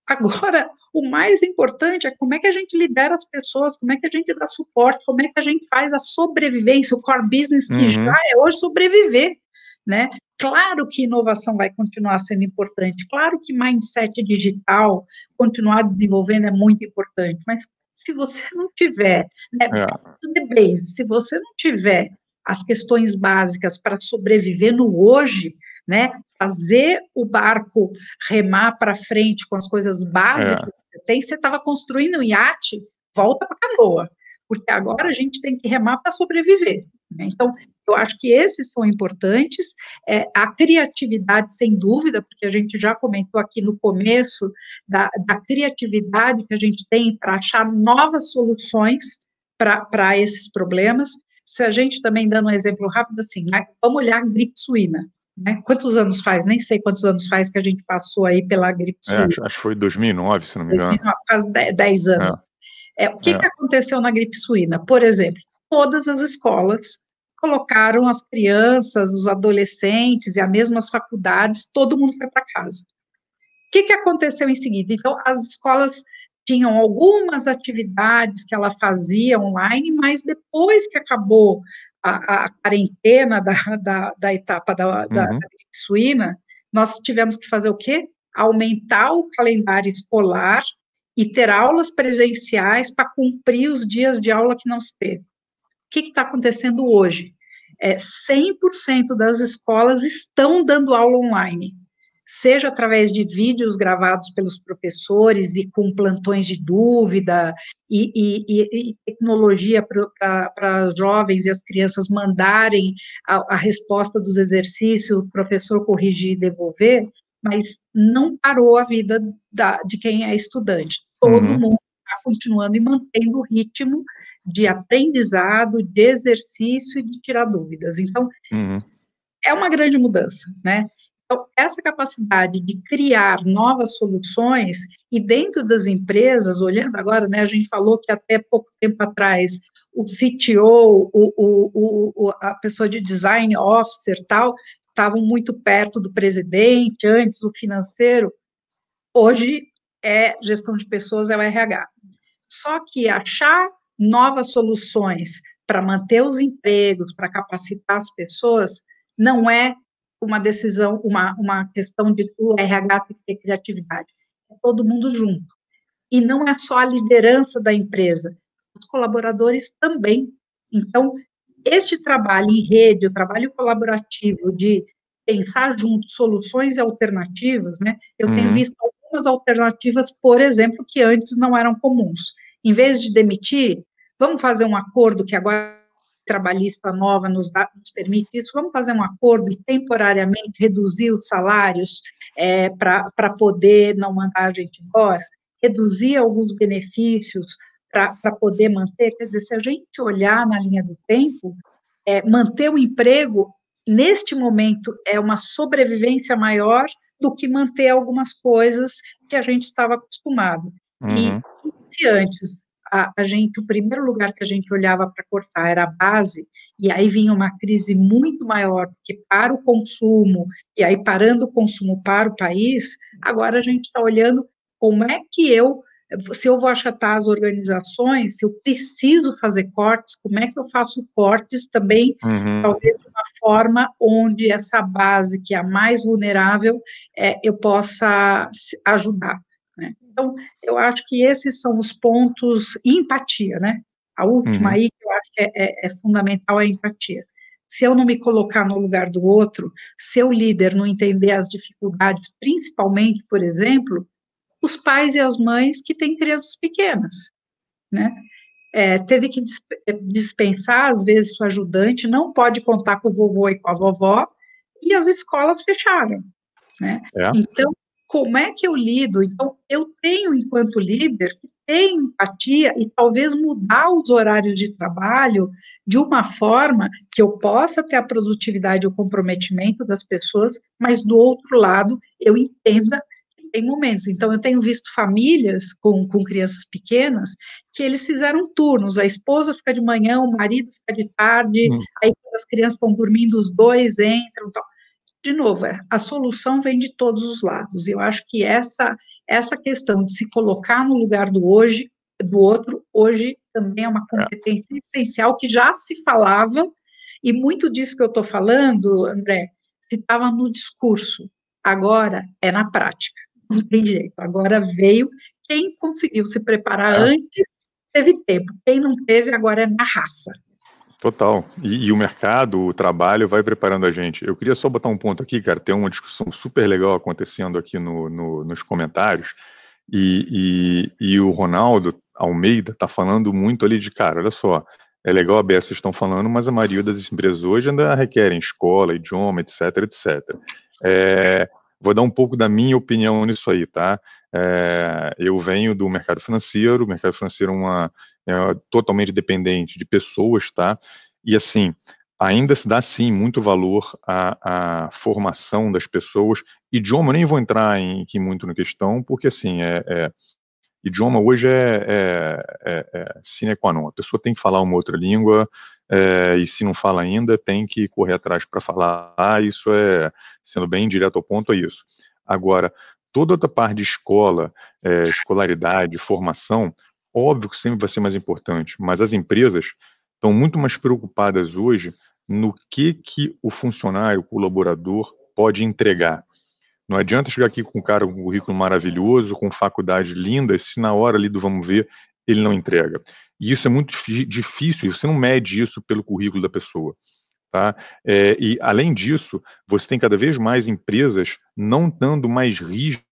agora, o mais importante é como é que a gente lidera as pessoas, como é que a gente dá suporte, como é que a gente faz a sobrevivência, o core business que já é hoje sobreviver, né? Claro que inovação vai continuar sendo importante, claro que mindset digital, continuar desenvolvendo é muito importante, mas se você não tiver, né, se você não tiver as questões básicas para sobreviver no hoje, né, fazer o barco remar para frente com as coisas básicas que você tem, você estava construindo um iate, volta para a canoa, porque agora a gente tem que remar para sobreviver, né? Então, eu acho que esses são importantes, a criatividade, sem dúvida, porque a gente já comentou aqui no começo da criatividade que a gente tem para achar novas soluções para esses problemas. Se a gente também, dando um exemplo rápido, assim, né, vamos olhar a gripe suína, né? Quantos anos faz? Nem sei quantos anos faz que a gente passou aí pela gripe suína. Acho que foi 2009, se não me engano. 2009, quase 10 anos. O que aconteceu na gripe suína? Por exemplo, todas as escolas colocaram as crianças, os adolescentes e as mesmas faculdades, todo mundo foi para casa. O que aconteceu em seguida? Então, as escolas tinham algumas atividades que ela fazia online, mas depois que acabou a quarentena da etapa da gripe suína, nós tivemos que fazer o quê? Aumentar o calendário escolar e ter aulas presenciais para cumprir os dias de aula que não se teve. O que está acontecendo hoje? 100% das escolas estão dando aula online, seja através de vídeos gravados pelos professores e com plantões de dúvida e tecnologia para os jovens e as crianças mandarem a resposta dos exercícios, o professor corrigir e devolver, mas não parou a vida de quem é estudante. Todo mundo está continuando e mantendo o ritmo de aprendizado, de exercício e de tirar dúvidas. Então, é uma grande mudança, né? Então, essa capacidade de criar novas soluções, e dentro das empresas, olhando agora, né, a gente falou que até pouco tempo atrás, o CTO, a pessoa de design officer, tal, estavam muito perto do presidente, antes o financeiro, hoje gestão de pessoas, é o RH. Só que achar novas soluções para manter os empregos, para capacitar as pessoas, não é uma decisão, uma questão de o RH tem que ter criatividade. É todo mundo junto. E não é só a liderança da empresa, os colaboradores também. Então, este trabalho em rede, o trabalho colaborativo de pensar junto soluções e alternativas, né? Eu tenho visto algumas alternativas, por exemplo, que antes não eram comuns. Em vez de demitir, vamos fazer um acordo que agora trabalhista nova nos permite isso, vamos fazer um acordo e temporariamente reduzir os salários para poder não mandar a gente embora, reduzir alguns benefícios para poder manter, quer dizer, se a gente olhar na linha do tempo, manter o emprego, neste momento, é uma sobrevivência maior do que manter algumas coisas que a gente estava acostumado. E se antes o primeiro lugar que a gente olhava para cortar era a base, e aí vinha uma crise muito maior, porque para o consumo, e aí parando o consumo para o país, agora a gente está olhando como é que eu Se eu vou achatar as organizações, se eu preciso fazer cortes, como é que eu faço cortes também, talvez de uma forma onde essa base, que é a mais vulnerável, eu possa ajudar, né? Então, eu acho que esses são os pontos, e empatia, né? A última aí, que eu acho que é fundamental, é a empatia. Se eu não me colocar no lugar do outro, se o líder não entender as dificuldades, principalmente, por exemplo, os pais e as mães que têm crianças pequenas, né? Teve que dispensar, às vezes, o ajudante, não pode contar com o vovô e com a vovó, e as escolas fecharam, né? É. Então, como é que eu lido? Então, eu tenho, enquanto líder, que ter empatia e talvez mudar os horários de trabalho de uma forma que eu possa ter a produtividade e o comprometimento das pessoas, mas, do outro lado, eu entenda que tem momentos. Então, eu tenho visto famílias com crianças pequenas que eles fizeram turnos, a esposa fica de manhã, o marido fica de tarde, aí quando as crianças estão dormindo, os dois entram, tal. De novo, a solução vem de todos os lados. Eu acho que essa questão de se colocar no lugar do hoje, do outro, hoje também é uma competência essencial que já se falava, e muito disso que eu estou falando, André, se estava no discurso, agora é na prática, não tem jeito, agora veio, quem conseguiu se preparar antes, teve tempo, quem não teve, agora é na raça. Total. E o mercado, o trabalho vai preparando a gente. Eu queria só botar um ponto aqui, cara. Tem uma discussão super legal acontecendo aqui nos comentários. E o Ronaldo Almeida está falando muito ali de, cara, olha só, é legal a BS vocês estão falando, mas a maioria das empresas hoje ainda requerem escola, idioma, etc, etc. Vou dar um pouco da minha opinião nisso aí, tá? Eu venho do mercado financeiro. O mercado financeiro é totalmente dependente de pessoas, tá? E assim, ainda se dá sim muito valor à formação das pessoas. Idioma, eu nem vou entrar aqui muito na questão, porque assim, idioma hoje é sine qua non. A pessoa tem que falar uma outra língua, e se não fala ainda, tem que correr atrás para falar. Isso sendo bem direto ao ponto, é isso. Agora, toda outra parte de escola, escolaridade, formação, óbvio que sempre vai ser mais importante, mas as empresas estão muito mais preocupadas hoje no que o funcionário, o colaborador pode entregar. Não adianta chegar aqui com um cara com um currículo maravilhoso, com faculdade linda, se na hora ali do vamos ver, ele não entrega. E isso é muito difícil, você não mede isso pelo currículo da pessoa. Tá? E, além disso, você tem cada vez mais empresas não dando mais rígidas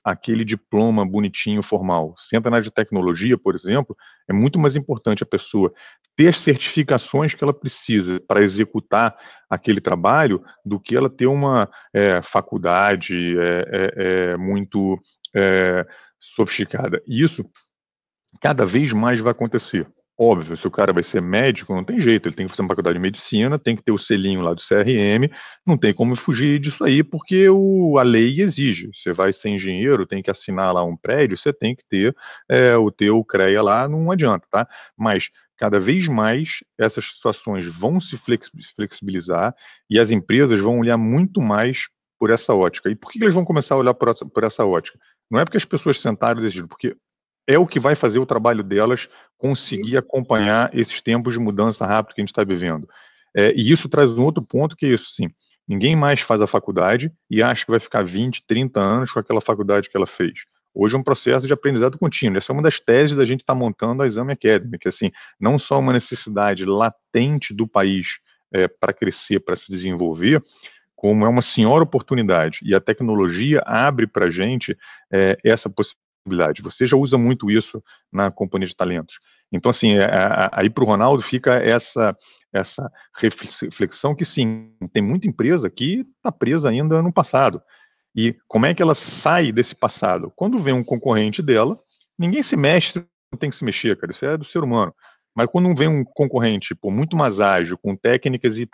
aquele diploma bonitinho, formal. Se entra na área de tecnologia, por exemplo, é muito mais importante a pessoa ter as certificações que ela precisa para executar aquele trabalho do que ela ter uma faculdade muito sofisticada. E isso cada vez mais vai acontecer. Óbvio, se o cara vai ser médico, não tem jeito, ele tem que fazer uma faculdade de medicina, tem que ter o selinho lá do CRM, não tem como fugir disso aí, porque a lei exige. Você vai ser engenheiro, tem que assinar lá um prédio, você tem que ter o teu CREA lá, não adianta, tá? Mas cada vez mais essas situações vão se flexibilizar e as empresas vão olhar muito mais por essa ótica. E por que eles vão começar a olhar por essa ótica? Não é porque as pessoas sentaram e decidiram, porque é o que vai fazer o trabalho delas conseguir acompanhar esses tempos de mudança rápida que a gente está vivendo. E isso traz um outro ponto, que é isso, sim. Ninguém mais faz a faculdade e acha que vai ficar 20, 30 anos com aquela faculdade que ela fez. Hoje é um processo de aprendizado contínuo. Essa é uma das teses da gente estar montando a Exame Academy, que assim, não só uma necessidade latente do país para crescer, para se desenvolver, como é uma senhora oportunidade. E a tecnologia abre para a gente essa possibilidade. Você já usa muito isso na companhia de talentos. Então, assim, aí para o Ronaldo fica essa reflexão que, sim, tem muita empresa que está presa ainda no passado. E como é que ela sai desse passado? Quando vem um concorrente dela, ninguém se mexe, não tem que se mexer, cara, isso é do ser humano. Mas quando vem um concorrente muito mais ágil, com técnicas e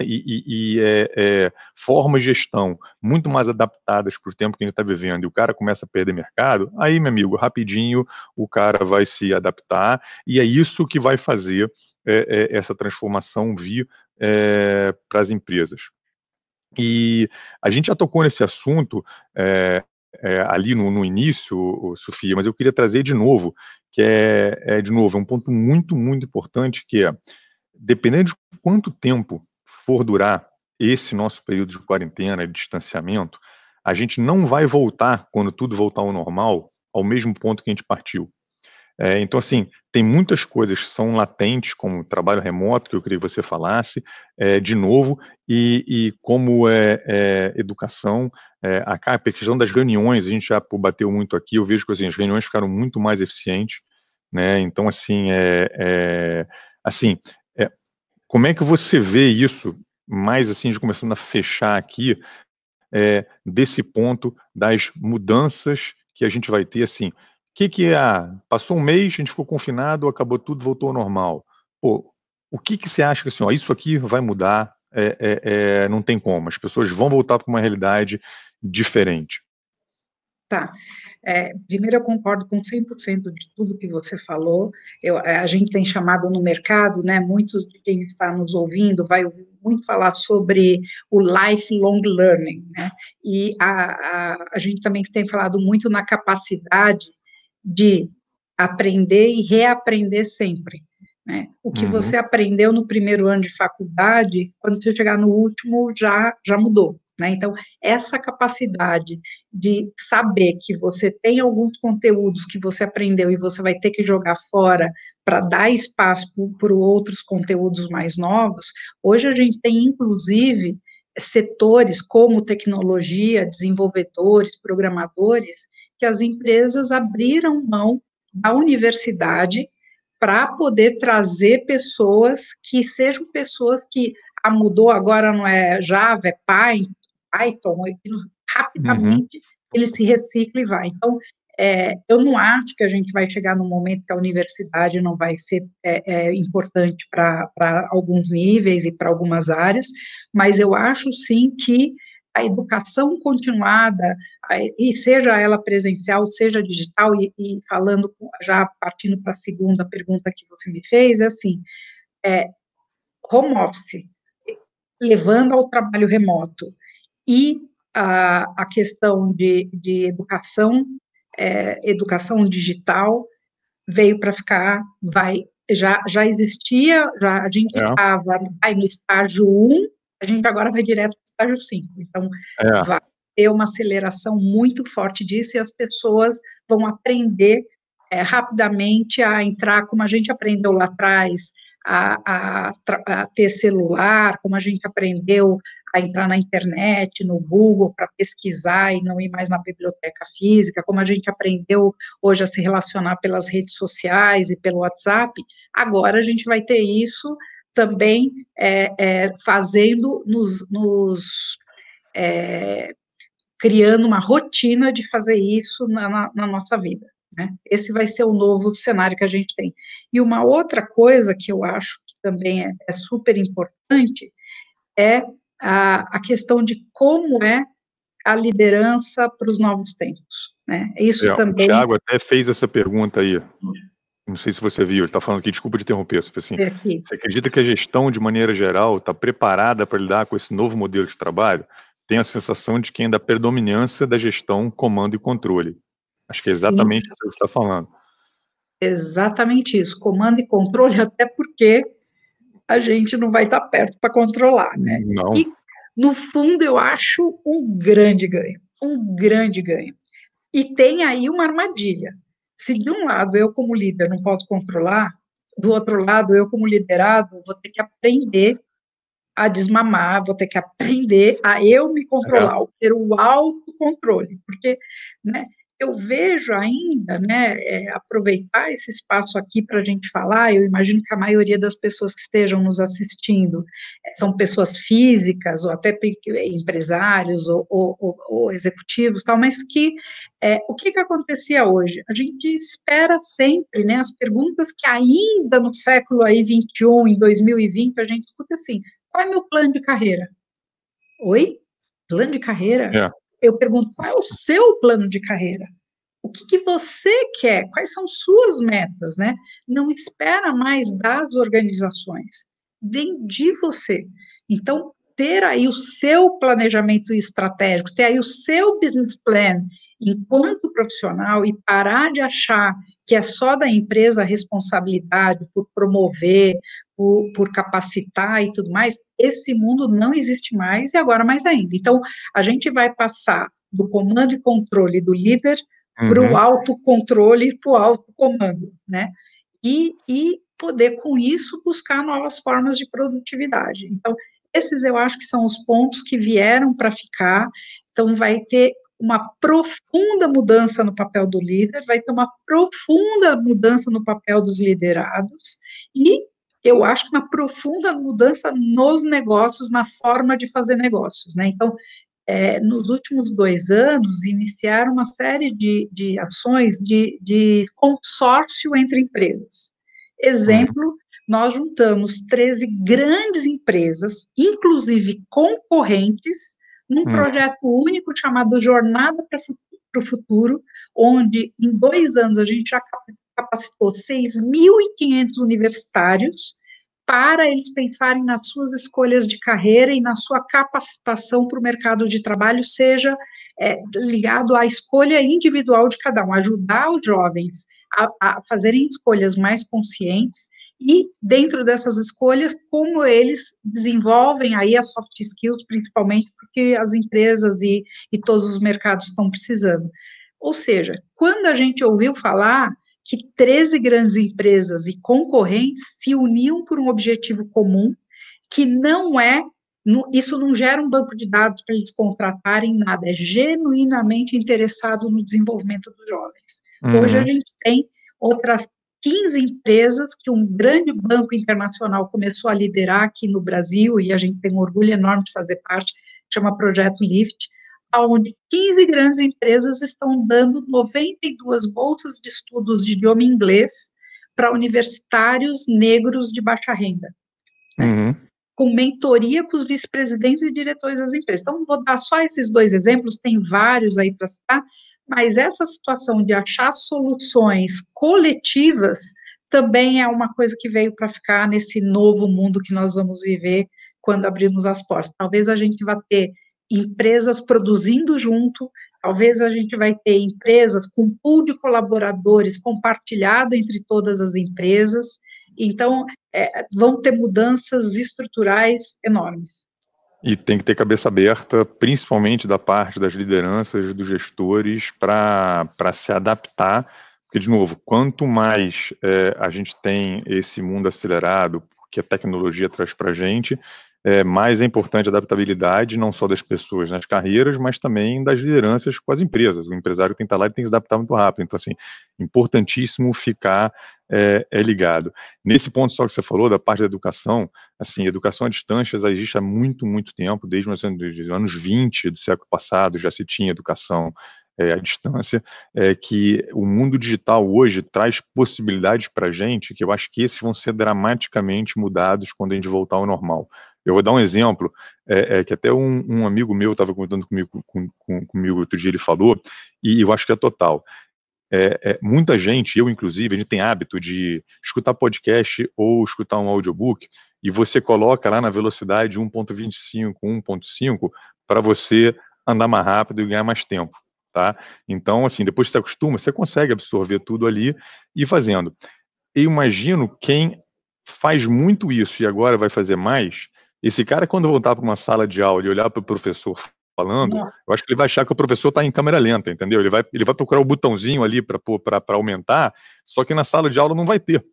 formas de gestão muito mais adaptadas para o tempo que a gente está vivendo, e o cara começa a perder mercado, aí, meu amigo, rapidinho o cara vai se adaptar, e é isso que vai fazer essa transformação vir para as empresas. E a gente já tocou nesse assunto ali no início, Sofia, mas eu queria trazer de novo, que de novo, é um ponto muito, muito importante, que dependendo de quanto tempo for durar esse nosso período de quarentena, de distanciamento, a gente não vai voltar, quando tudo voltar ao normal, ao mesmo ponto que a gente partiu. Então, assim, tem muitas coisas que são latentes, como o trabalho remoto, que eu queria que você falasse, de novo, e como educação, a questão das reuniões, a gente já bateu muito aqui, eu vejo que assim, as reuniões ficaram muito mais eficientes, né? Então, assim, como é que você vê isso, mais assim, de começando a fechar aqui, desse ponto das mudanças que a gente vai ter, assim, passou um mês, a gente ficou confinado, acabou tudo, voltou ao normal. Pô, o que você acha que, assim, isso aqui vai mudar, não tem como, as pessoas vão voltar para uma realidade diferente? Tá. Primeiro, eu concordo com 100% de tudo que você falou. A gente tem chamado no mercado, né, muitos de quem está nos ouvindo vai ouvir muito falar sobre o lifelong learning, né, e a gente também tem falado muito na capacidade de aprender e reaprender sempre, né. O que você aprendeu no primeiro ano de faculdade, quando você chegar no último, já mudou, né. Então, essa capacidade de saber que você tem alguns conteúdos que você aprendeu e você vai ter que jogar fora para dar espaço para outros conteúdos mais novos. Hoje a gente tem, inclusive, setores como tecnologia, desenvolvedores, programadores, que as empresas abriram mão da universidade para poder trazer pessoas que sejam pessoas que mudou, agora não é Java, é Python, rapidamente ele se recicla e vai. Então, eu não acho que a gente vai chegar no momento que a universidade não vai ser importante para alguns níveis e para algumas áreas, mas eu acho sim que a educação continuada, e seja ela presencial, seja digital, e falando, já partindo para a segunda pergunta que você me fez, é assim, home office, levando ao trabalho remoto, e a questão de educação, educação digital, veio para ficar, já existia, a gente estava no estágio 1, a gente agora vai direto para o estágio 5, então vai ter uma aceleração muito forte disso, e as pessoas vão aprender rapidamente a entrar, como a gente aprendeu lá atrás, a ter celular, como a gente aprendeu a entrar na internet, no Google, para pesquisar e não ir mais na biblioteca física, como a gente aprendeu hoje a se relacionar pelas redes sociais e pelo WhatsApp, agora a gente vai ter isso também fazendo criando uma rotina de fazer isso na nossa vida, né? Esse vai ser o novo cenário que a gente tem. E uma outra coisa que eu acho que também é super importante é a questão de como é a liderança para os novos tempos, né? Isso também... O Thiago até fez essa pergunta aí, não sei se você viu, ele está falando aqui, desculpa de interromper, assim, você acredita que a gestão, de maneira geral, está preparada para lidar com esse novo modelo de trabalho? Tem a sensação de que ainda a predominância da gestão, comando e controle. Acho que é exatamente isso que você está falando. Exatamente isso, comando e controle, até porque a gente não vai estar perto para controlar, né? Não. E, no fundo, eu acho um grande ganho, um grande ganho. E tem aí uma armadilha. Se de um lado eu, como líder, não posso controlar, do outro lado, eu, como liderado, vou ter que aprender a desmamar, vou ter que aprender a eu me controlar, ter o autocontrole, porque, né, eu vejo ainda, né, aproveitar esse espaço aqui para a gente falar, eu imagino que a maioria das pessoas que estejam nos assistindo são pessoas físicas, ou até empresários, ou executivos, tal, mas que, o que acontecia hoje? A gente espera sempre, né, as perguntas que ainda no século aí 21, em 2020, a gente escuta assim: qual é meu plano de carreira? Oi? Plano de carreira? Eu pergunto, qual é o seu plano de carreira? O que você quer? Quais são suas metas, né? Não espera mais das organizações, vem de você. Então, ter aí o seu planejamento estratégico, ter aí o seu business plan enquanto profissional, e parar de achar que é só da empresa a responsabilidade por promover, por capacitar e tudo mais, esse mundo não existe mais e agora mais ainda. Então, a gente vai passar do comando e controle do líder para o autocontrole e para o autocomando, né? E poder, com isso, buscar novas formas de produtividade. Então, esses eu acho que são os pontos que vieram para ficar. Então, vai ter uma profunda mudança no papel do líder, vai ter uma profunda mudança no papel dos liderados, e eu acho que uma profunda mudança nos negócios, na forma de fazer negócios, né? Então, nos últimos 2 anos, iniciaram uma série de ações de consórcio entre empresas. Exemplo, nós juntamos 13 grandes empresas, inclusive concorrentes, num projeto único chamado Jornada para o Futuro, onde em 2 anos a gente já capacitou 6.500 universitários para eles pensarem nas suas escolhas de carreira e na sua capacitação para o mercado de trabalho, seja ligado à escolha individual de cada um, ajudar os jovens a fazerem escolhas mais conscientes e, dentro dessas escolhas, como eles desenvolvem aí as soft skills, principalmente porque as empresas e todos os mercados estão precisando. Ou seja, quando a gente ouviu falar que 13 grandes empresas e concorrentes se uniam por um objetivo comum, que não isso não gera um banco de dados para eles contratarem nada, é genuinamente interessado no desenvolvimento dos jovens. Hoje a gente tem outras 15 empresas que um grande banco internacional começou a liderar aqui no Brasil, e a gente tem um orgulho enorme de fazer parte, chama Projeto Lift, onde 15 grandes empresas estão dando 92 bolsas de estudos de idioma inglês para universitários negros de baixa renda, né? Com mentoria para os vice-presidentes e diretores das empresas. Então, vou dar só esses 2 exemplos, tem vários aí para citar, mas essa situação de achar soluções coletivas também é uma coisa que veio para ficar nesse novo mundo que nós vamos viver quando abrirmos as portas. Talvez a gente vá ter empresas produzindo junto, talvez a gente vai ter empresas com pool de colaboradores compartilhado entre todas as empresas. Então, vão ter mudanças estruturais enormes. E tem que ter cabeça aberta, principalmente da parte das lideranças, dos gestores, para se adaptar, porque, de novo, quanto mais a gente tem esse mundo acelerado, que a tecnologia traz para a gente, mais é importante a adaptabilidade, não só das pessoas nas carreiras, mas também das lideranças com as empresas. O empresário tem que estar lá e tem que se adaptar muito rápido. Então, assim, importantíssimo ficar ligado. Nesse ponto só que você falou, da parte da educação, assim, educação à distância já existe há muito, muito tempo, desde os anos 20 do século passado já se tinha educação à distância, que o mundo digital hoje traz possibilidades para a gente, que eu acho que esses vão ser dramaticamente mudados quando a gente voltar ao normal. Eu vou dar um exemplo, que até um amigo meu estava comentando comigo outro dia, ele falou, e eu acho que é total. Muita gente, eu inclusive, a gente tem hábito de escutar podcast ou escutar um audiobook, e você coloca lá na velocidade 1.25, 1.5, para você andar mais rápido e ganhar mais tempo. Tá? Então, assim, depois que você acostuma, você consegue absorver tudo ali e ir fazendo. Eu imagino quem faz muito isso e agora vai fazer mais, esse cara, quando voltar para uma sala de aula e olhar para o professor falando, eu acho que ele vai achar que o professor está em câmera lenta, entendeu? Ele vai procurar o botãozinho ali para aumentar, só que na sala de aula não vai ter.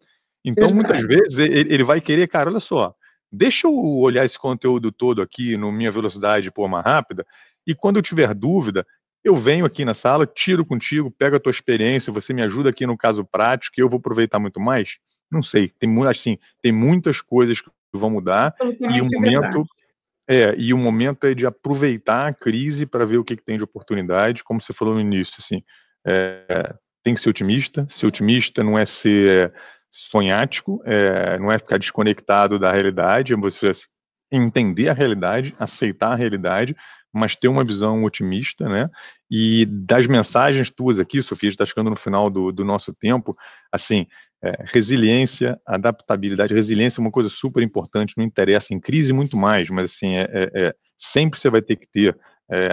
Então, muitas vezes, ele vai querer, cara, olha só, deixa eu olhar esse conteúdo todo aqui na minha velocidade mais rápida, e quando eu tiver dúvida, eu venho aqui na sala, tiro contigo, pego a tua experiência, você me ajuda aqui no caso prático, que eu vou aproveitar muito mais? Não sei, tem muitas coisas que vão mudar, e o momento é de aproveitar a crise para ver o que tem de oportunidade, como você falou no início, assim, tem que ser otimista não é ser sonhático, não é ficar desconectado da realidade, é você entender a realidade, aceitar a realidade, mas ter uma visão otimista, né? E das mensagens tuas aqui, Sofia, está chegando no final do nosso tempo, assim, resiliência, adaptabilidade. Resiliência é uma coisa super importante, não interessa, em crise muito mais, mas assim, sempre você vai ter que ter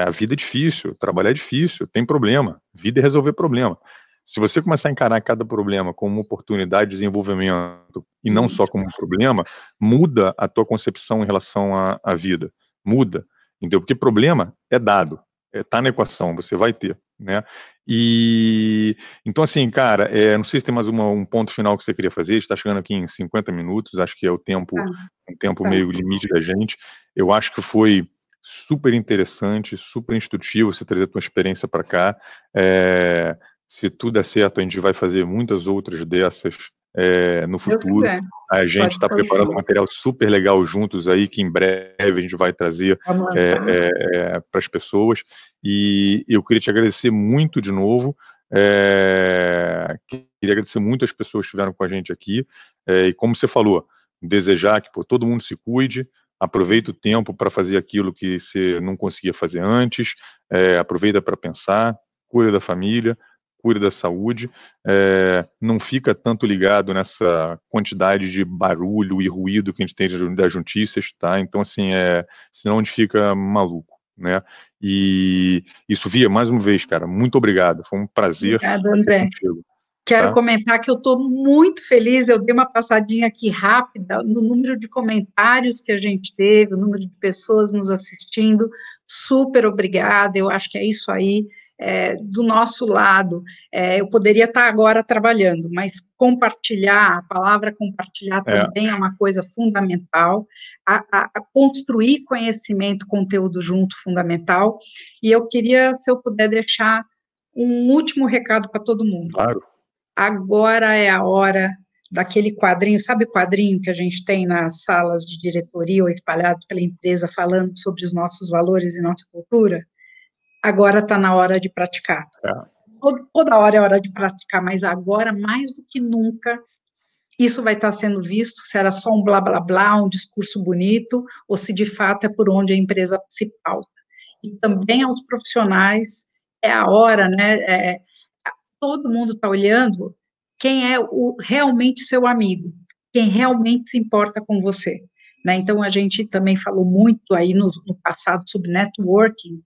A vida é difícil, trabalhar é difícil, tem problema. Vida é resolver problema. Se você começar a encarar cada problema como uma oportunidade de desenvolvimento e não só como um problema, muda a tua concepção em relação à vida. Muda, entendeu? Porque problema é dado, tá na equação, você vai ter, né? E então, assim, cara, não sei se tem mais um ponto final que você queria fazer. Está chegando aqui em 50 minutos, acho que é um tempo meio limite da gente. Eu acho que foi super interessante, super instrutivo você trazer a tua experiência para cá. Se tudo der certo, a gente vai fazer muitas outras dessas no futuro. A gente está preparando um material super legal juntos aí, que em breve a gente vai trazer para as pessoas. E eu queria te agradecer muito de novo. Queria agradecer muito as pessoas que estiveram com a gente aqui. E como você falou, desejar que todo mundo se cuide, aproveita o tempo para fazer aquilo que você não conseguia fazer antes, aproveita para pensar, cuida da família, cuida da saúde, não fica tanto ligado nessa quantidade de barulho e ruído que a gente tem das notícias, tá? Então, assim, senão a gente fica maluco, né? E Sofia, mais uma vez, cara, muito obrigado, foi um prazer. Obrigada, André. Contigo. Quero comentar que eu estou muito feliz, eu dei uma passadinha aqui rápida no número de comentários que a gente teve, o número de pessoas nos assistindo, super obrigada, eu acho que é isso aí. Do nosso lado, eu poderia estar agora trabalhando, mas compartilhar, a palavra compartilhar também é uma coisa fundamental, a construir conhecimento, conteúdo junto, fundamental, e eu queria, se eu puder deixar um último recado para todo mundo. Claro. Agora é a hora daquele quadrinho, sabe o quadrinho que a gente tem nas salas de diretoria ou espalhado pela empresa falando sobre os nossos valores e nossa cultura? Agora está na hora de praticar. Toda hora é hora de praticar, mas agora, mais do que nunca, isso vai estar sendo visto, se era só um blá, blá, blá, um discurso bonito, ou se de fato é por onde a empresa se pauta. E também aos profissionais, é a hora, né, todo mundo está olhando quem é realmente seu amigo, quem realmente se importa com você, né? Então, a gente também falou muito aí no passado sobre networking.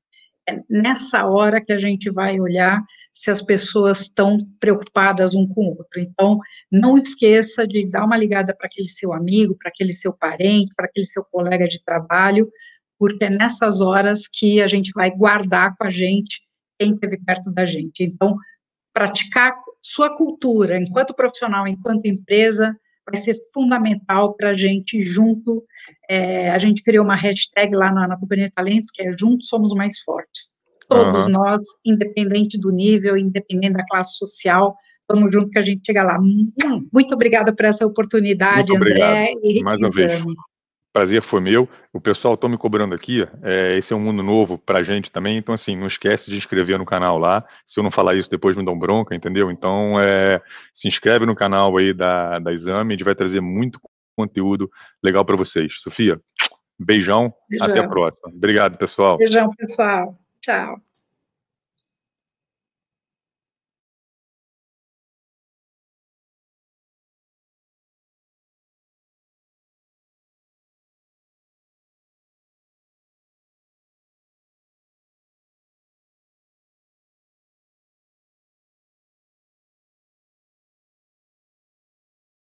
Nessa hora que a gente vai olhar se as pessoas estão preocupadas um com o outro. Então, não esqueça de dar uma ligada para aquele seu amigo, para aquele seu parente, para aquele seu colega de trabalho, porque é nessas horas que a gente vai guardar com a gente quem esteve perto da gente. Então, praticar sua cultura enquanto profissional, enquanto empresa, vai ser fundamental para a gente junto. A gente criou uma hashtag lá na Companhia de Talentos, que é Juntos Somos Mais Fortes. Todos nós, independente do nível, independente da classe social, estamos juntos que a gente chega lá. Muito obrigada por essa oportunidade, André e mais uma vez. Prazer foi meu. O pessoal está me cobrando aqui. Esse é um mundo novo para a gente também. Então, assim, não esquece de inscrever no canal lá. Se eu não falar isso, depois me dão bronca, entendeu? Então, se inscreve no canal aí da Exame. A gente vai trazer muito conteúdo legal para vocês. Sofia, beijão. Até a próxima. Obrigado, pessoal. Beijão, pessoal. Tchau.